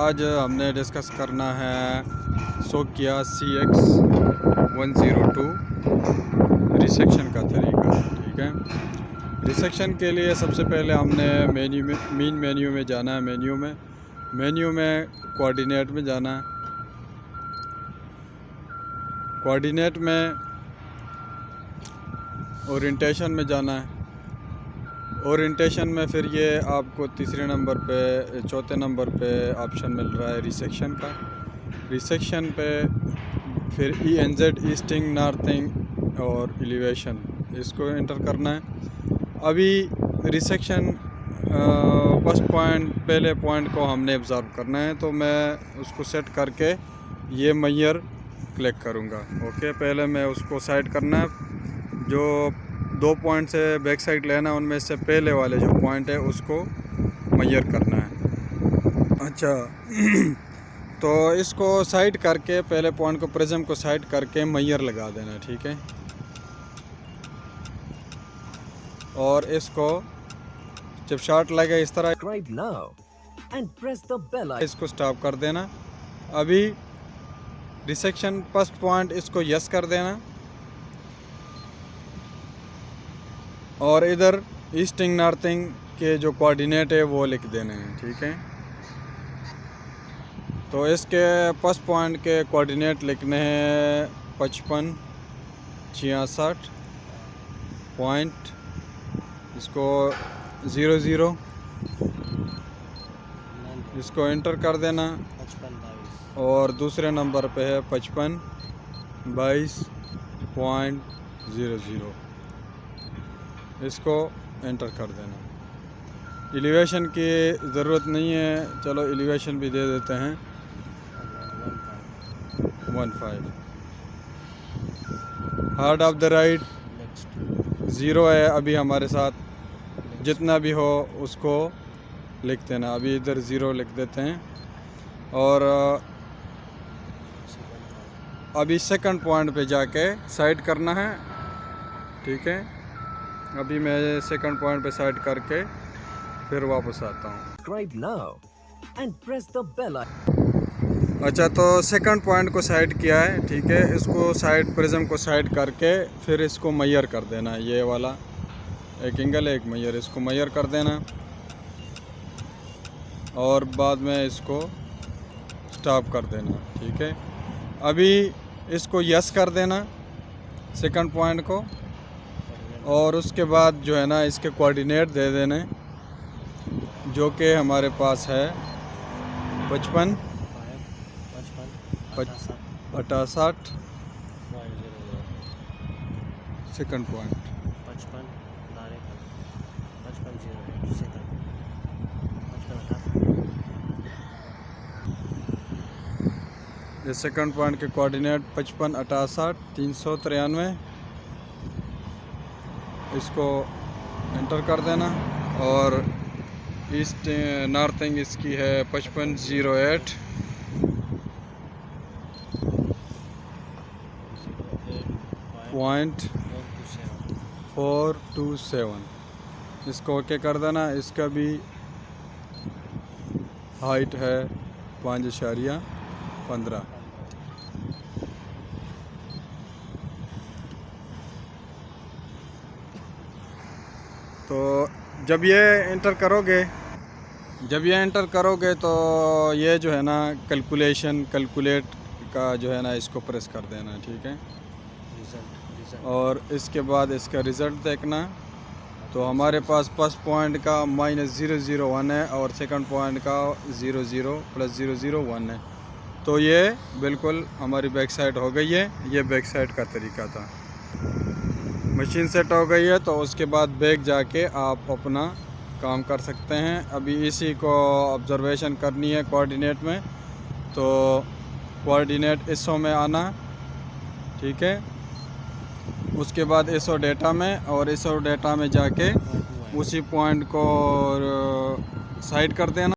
आज हमने डिस्कस करना है सोकिया CX102 रिसेक्शन का तरीका। ठीक है, रिसेक्शन के लिए सबसे पहले हमने मेन मेन्यू में जाना है। मेन्यू में कोऑर्डिनेट में जाना है। कोऑर्डिनेट में ओरिएंटेशन में जाना है। ओरिएंटेशन में फिर ये आपको चौथे नंबर पे ऑप्शन मिल रहा है रिसेक्शन का। रिसेक्शन पे फिर ENZ ईस्टिंग, नॉर्थिंग और एलिवेशन, इसको एंटर करना है। अभी रिसेक्शन पहले पॉइंट को हमने ऑब्ज़र्व करना है, तो मैं उसको सेट करके ये मेजर क्लिक करूँगा। ओके, पहले मैं उसको साइड करना है। जो 2 पॉइंट से बैक साइड लेना है, उनमें से पहले वाले जो पॉइंट है उसको मेजर करना है। अच्छा तो इसको साइड करके पहले पॉइंट को, प्रिज्म को साइड करके मेजर लगा देना है। ठीक है, और इसको जब शॉट लगे इस तरह इसको स्टॉप कर देना। अभी रिसेक्शन फर्स्ट पॉइंट इसको यस कर देना, और इधर ईस्टिंग नॉर्थिंग के जो कोऑर्डिनेट है वो लिख देने हैं। ठीक है, तो इसके फर्स्ट पॉइंट के कोऑर्डिनेट लिखने हैं 55 66 पॉइंट, इसको 00, इसको एंटर कर देना। और दूसरे नंबर पे है 55 22.00, इसको एंटर कर देना। एलिवेशन की ज़रूरत नहीं है, चलो एलिवेशन भी दे देते हैं 15। हार्ड ऑफ द राइट 0 है अभी हमारे साथ, जितना भी हो उसको लिख देना। अभी इधर 0 लिख देते हैं। और अभी सेकंड पॉइंट पे जाके साइड करना है। ठीक है, अभी मैं सेकंड पॉइंट पे साइड करके फिर वापस आता हूँ। अच्छा, तो सेकंड पॉइंट को साइड किया है। ठीक है, इसको साइड प्रिज्म को साइड करके फिर इसको मेजर कर देना है। ये वाला एक एंगल है, एक मेजर, इसको मेजर कर देना और बाद में इसको स्टॉप कर देना। ठीक है, अभी इसको यस कर देना सेकंड पॉइंट को, और उसके बाद जो है ना इसके कोऑर्डिनेट दे देने, जो कि हमारे पास है 55 68 सेकंड पॉइंट। ये सेकंड पॉइंट के कोऑर्डिनेट 55 68 393, इसको एंटर कर देना। और ईस्ट नॉर्थिंग इसकी है 5508 .427, इसको ओके कर देना। इसका भी हाइट है 5.15। तो जब ये एंटर करोगे तो ये जो है ना कैलकुलेट का जो है ना इसको प्रेस कर देना। ठीक है, और इसके बाद इसका रिज़ल्ट देखना। तो हमारे पास फर्स्ट पॉइंट का -001 है और सेकंड पॉइंट का 00 + 001 है। तो ये बिल्कुल हमारी बैक साइड हो गई है। ये बैक साइड का तरीका था। मशीन सेट हो गई है तो उसके बाद बैक जाके आप अपना काम कर सकते हैं। अभी इसी को ऑब्जर्वेशन करनी है कोऑर्डिनेट में, तो कोऑर्डिनेट ISO में आना। ठीक है, उसके बाद ISO डेटा में, और ISO डेटा में जाके उसी पॉइंट को साइड कर देना।